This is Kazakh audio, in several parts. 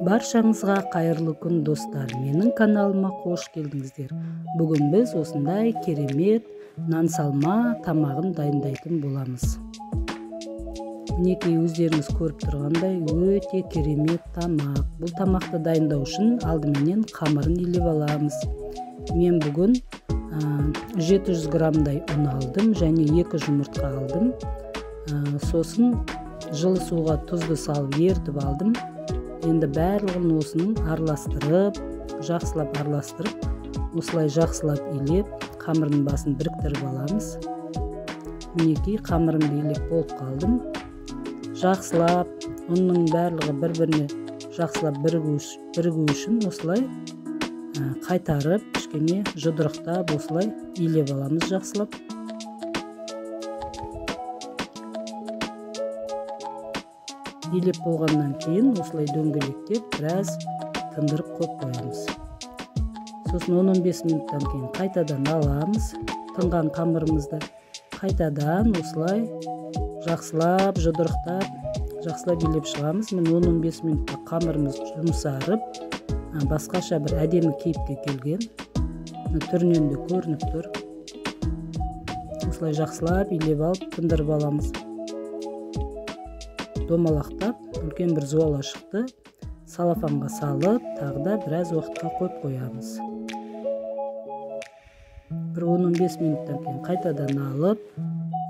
Баршаңызға қайырлы күн достар, менің каналыма қош келдіңіздер. Бүгін біз осындай керемет нан салма тамағын дайындайтын боламыз. Мінекей өздеріңіз көріп тұрғандай өте керемет тамақ. Бұл тамақты дайындау үшін алдыменен қамырын илеп аламыз. Мен бүгін 700 граммдай ұн алдым және 2 жұмыртқа алдым. Сосын жылы суға тұзды салып ертіп алдым. Енді барлығын осының араластырып, жақсылап араластырып, осылай жақсылап илеп, қамырының басын біріктіріп аламыз. Мінекей қамырымды илеп болып қалдым. Жақсылап, ұнның барлығы бір-біріне жақсылап бірігу үшін осылай қайтарып, кішкене жұдырықтап осылай илеп аламыз жақсылап. Илеп болғаннан кейін осылай дөңгелектеп біраз тындырып қойып қоямыз. Сосын 10-15 минуттан кейін қайтадан аламыз. Тынған қамырымызды қайтадан осылай жақсылап жұдырықтап, жақсылап илеп шығамыз. Мен 10-15 минутта қамырымыз жұмсарып, басқаша бір әдемі кейіпке келген. Түрінен де көрініп тұр. Осылай жақсылап илеп алып тындырып аламыз. Домалақтап, үлкен бір зуала шықты. Салафанға салып, тағда біраз уақытқа қойып қоямыз. Бір 10-15 минуттан кейін қайтадан алып,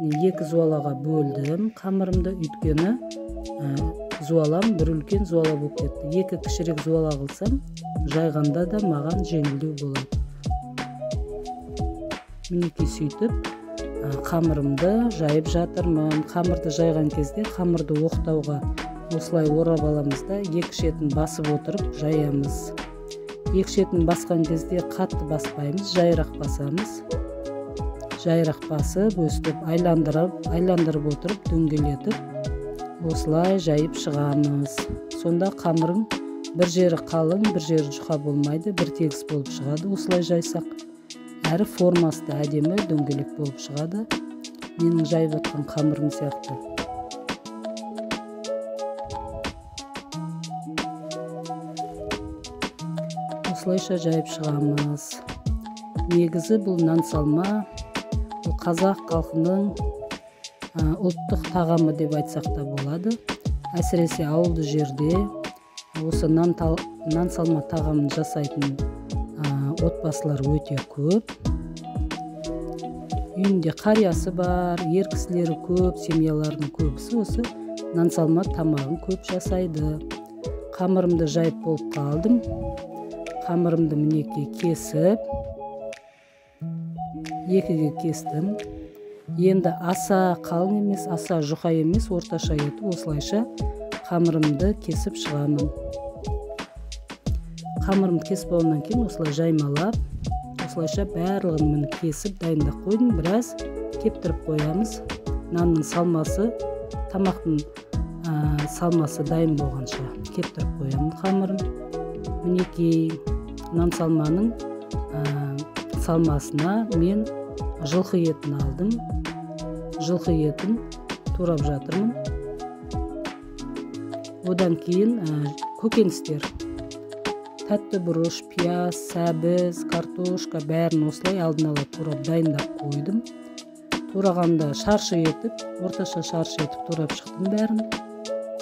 2 зуалаға бөлдім қамырымды, өйткені зуалам бір үлкен зуала болып кетті. 2 кішірек зуала қылсам, жайғанда да маған жеңілдеу болады. Мінекей сөйтіп, қамырымды жайып жатырмын. Қамырды жайған кезде қамырды оқтауға осылай орап аламыз да, екі шетін басып отырып жаямыз. Екі шетін басқан кезде қатты баспаймыз, жайырақ басамыз. Жайырақ басып, өстіп, айландырып отырып, дөңгелетіп, осылай жайып шығамыз. Сонда қамырың бір жері қалың, бір жері жұқа болмайды, бір тегіс болып шығады. Осылай жайсақ, әрі формасы да әдемі дөңгелек болып шығады. Менің жайып отқан қамырым сияқты. Осылайша жайып шығамыз. Негізі бұл нан салма, бұл қазақ халқының ұлттық тағамы деп айтсақ та болады. Әсіресе ауылды жерде осы нан салма тағамын жасайтын отбасылар өте көп. Үйінде қариясы бар, ер кісілері көп, семьялардың көбісі осы нан салма тамағын көп жасайды. Қамырымды жайып болып қалдым. Қамырымды мінекей кесіп, 2-ге кестім. Енді аса қалың емес, аса жұқа емес, орташа етіп осылайша қамырымды кесіп шығамын. Қамырымды кесіп болғаннан кейін осылай жаймалап, осылайша барлығын міне кесіп дайындап қойдым. Біраз кептіріп қоямыз. Нанның салмасы, тамақтың салмасы дайын болғанша кептіріп қоямын қамырын. Мінекей нан салманың салмасына мен жылқы етін алдым. Жылқы етін турап жатырмын. Одан кейін көкөністер, тәтті бұрыш, пияз, сәбіз, картошка бәрін осылай алдын ала турап дайындап қойдым. Турағанда шаршы етіп, орташа шаршы етіп турап шықтым бәрін.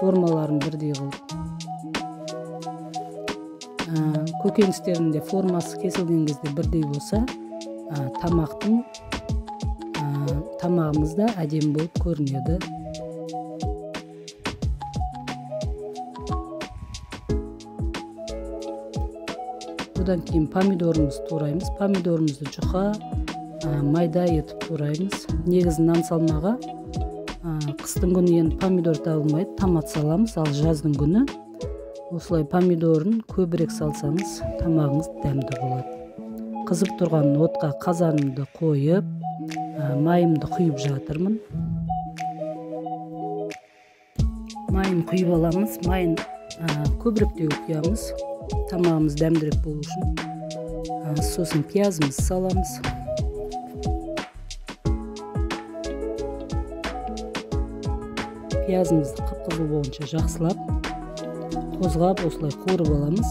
Формаларын бірдей қылып. Көкөністердің де формасы кесілген кезде бірдей болса, тамағымыз да әдемі болып көрінеді. Одан кейін помидорымызды тураймыз. Помидорымызды жұқа, майда етіп тураймыз. Негізі нан салмаға қыстың күні енді помидор табылмайды, томат саламыз, ал жаздың күні осылай помидорын көбірек салсаңыз, тамағыңыз дәмді болады. Қызып тұрған отқа қазанымды қойып, майымды құйып жатырмын. Майын құйып аламыз, майын көбіректеу құямыз. Тамағымыз дәмдірек болу үшін. Сосын пиязымызды саламыз. Пиязымызды қып-қызыл болғанша жақсылап Қозғап осылай қуырып аламыз.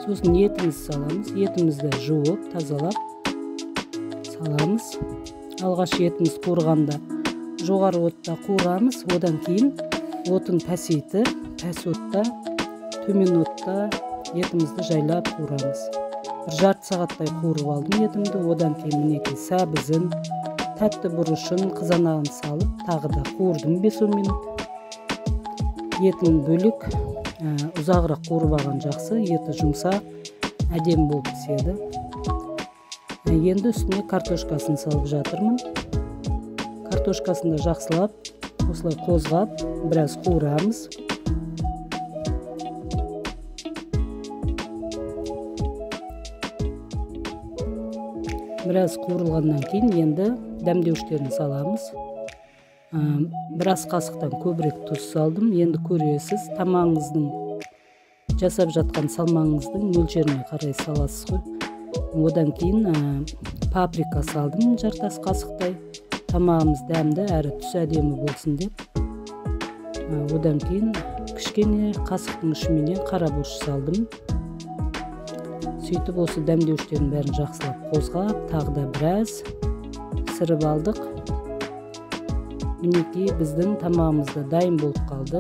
Сосын етімізді саламыз. Етімізді жуып, тазалап саламыз. Алғаш етіміз қуырғанда жоғары отта қуырамыз. Одан кейін отын пәсейтіп, пәс отта, төмен отта етімізді жайлап қуырамыз. Бір жарты сағаттай қуырып алдым етімді. Одан кейін мінекей сәбізін, тәтті бұрышын, қызанағын салып, тағы да қуырдым 5-10 минут. Етін бөлек ұзағырақ қуырып алған жақсы. Еті жұмсақ, әдемі болып піседі. Енді үстіне картошкасын салып жатырмын. Картошкасын да жақсылап, осылай қозғап, біраз қуырамыз. Біраз қуырылғаннан кейін енді дәмдеуіштерін саламыз. Бір ас қасықтан көбірек тұз салдым. Енді көресіз, тамағыңыздың, жасап жатқан салмағыңыздың мөлшеріне қарай саласыз ғой. Одан кейін паприка салдым жарты ас қасықтай. Тамағымыз дәмді әрі түсі әдемі болсын деп. Одан кейін кішкене қасықтың ұшыменен қарабош салдым. Сөйтіп осы дәмдеуіштерін бәрін жақсылап қозғап, тағы да біраз пісіріп алдық. Мінекей біздің тамағымыз да дайын болып қалды.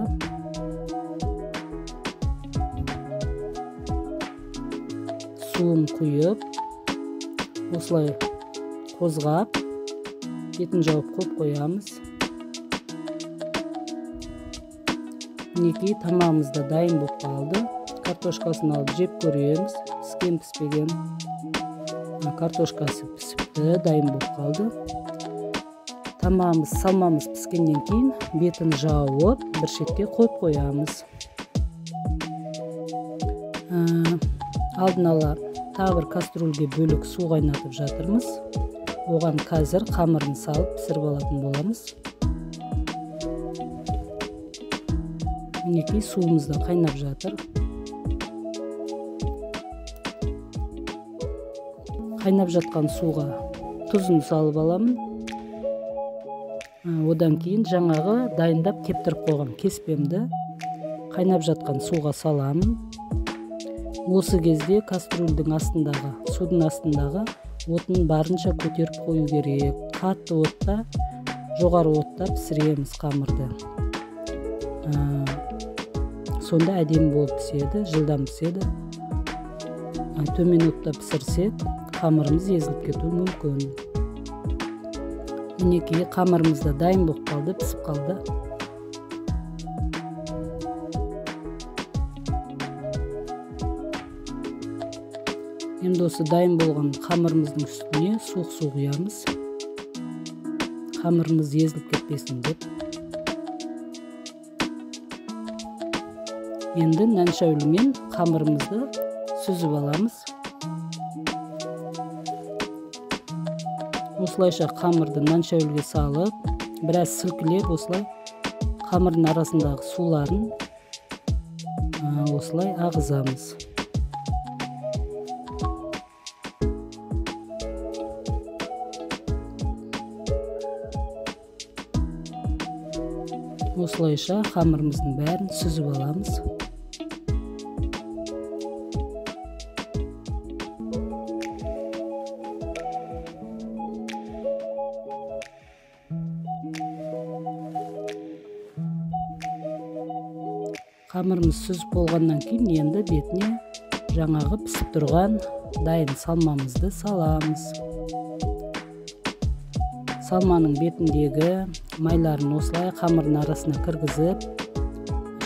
Суын құйып, осылай қозғап, етін жауып қойып қоямыз. Мінекей тамағымыз да дайын болып қалды. Картошкасын алып жеп көреміз. Піскен, піспеген. Картошкасы пісіпті, дайын болып қалды. Тамағымыз, салмамыз піскеннен кейін бетін жауып, бір шетке қойып қоямыз. Алдын ала тағы бір кастрюльге бөлек су қайнатып жатырмыз. Оған қазір қамырын салып пісіріп алатын боламыз. Мінекей суымыз да қайнап жатыр. Қайнап жатқан суға тұзын салып аламын. Одан кейін жаңағы дайындап кептіріп қойған кеспемді қайнап жатқан суға саламын. Осы кезде кастрюльдің астындағы, судың астындағы отын барынша көтеріп қою керек. Қатты отта, жоғары отта пісіреміз қамырды. Сонда әдемі болып піседі, жылдам піседі. Төмен отта пісірсек, қамырымыз езіліп кетуі мүмкін. Мінекей қамырымыз да дайын болып қалды, пісіп қалды. Енді осы дайын болған қамырымыздың үстіне суық су құямыз. Қамырымыз езіліп кетпесін деп. Енді нәншәулімен қамырымызды сүзіп аламыз. Осылайша қамырды нәншәуліге салып, біраз сілкілеп, осылай қамырдың арасындағы суларын осылай ағызамыз. Осылайша қамырымыздың бәрін сүзіп аламыз. Қамырымыз сүзіп болғаннан кейін енді бетіне жаңағы пісіп тұрған дайын салмамызды саламыз. Салманың бетіндегі майларын осылай қамырдың арасына кіргізіп,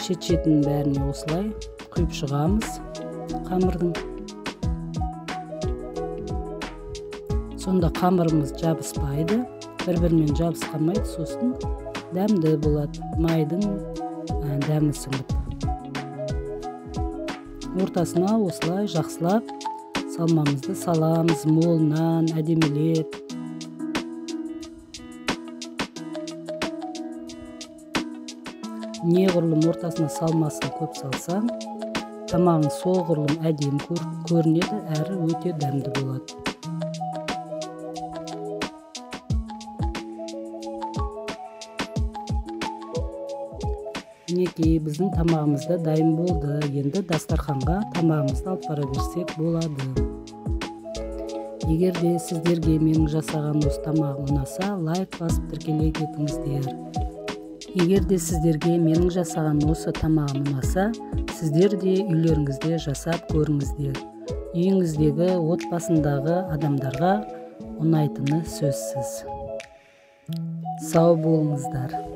шет-шетінің бәріне осылай құйып шығамыз қамырдың. Сонда қамырымыз жабыспайды, бір-бірімен жабысқанмайды, сосын дәмді болады, майдың дәмі сіңіп. Ортасына осылай жақсылап салмамызды саламыз, молынан әдемелеп. Неғұрлым ортасына салмасын көп салсаң, Тамағың соғұрлым әдемі көрінеді, әрі өте дәмді болады. Мінекей, біздің тамағымыз да дайын болды. Енді дастарханға тамағымызды алып бара берсек болады. Егер де сіздерге менің жасаған осы тамағым ұнаса, лайк басып тіркелей кетіңіздер. Егер де сіздерге менің жасаған осы тамағым ұнаса, сіздер де үйлеріңізде жасап көріңіздер. Үйіңіздегі отбасындағы адамдарға ұнайтыны сөзсіз. Сау болыңыздар.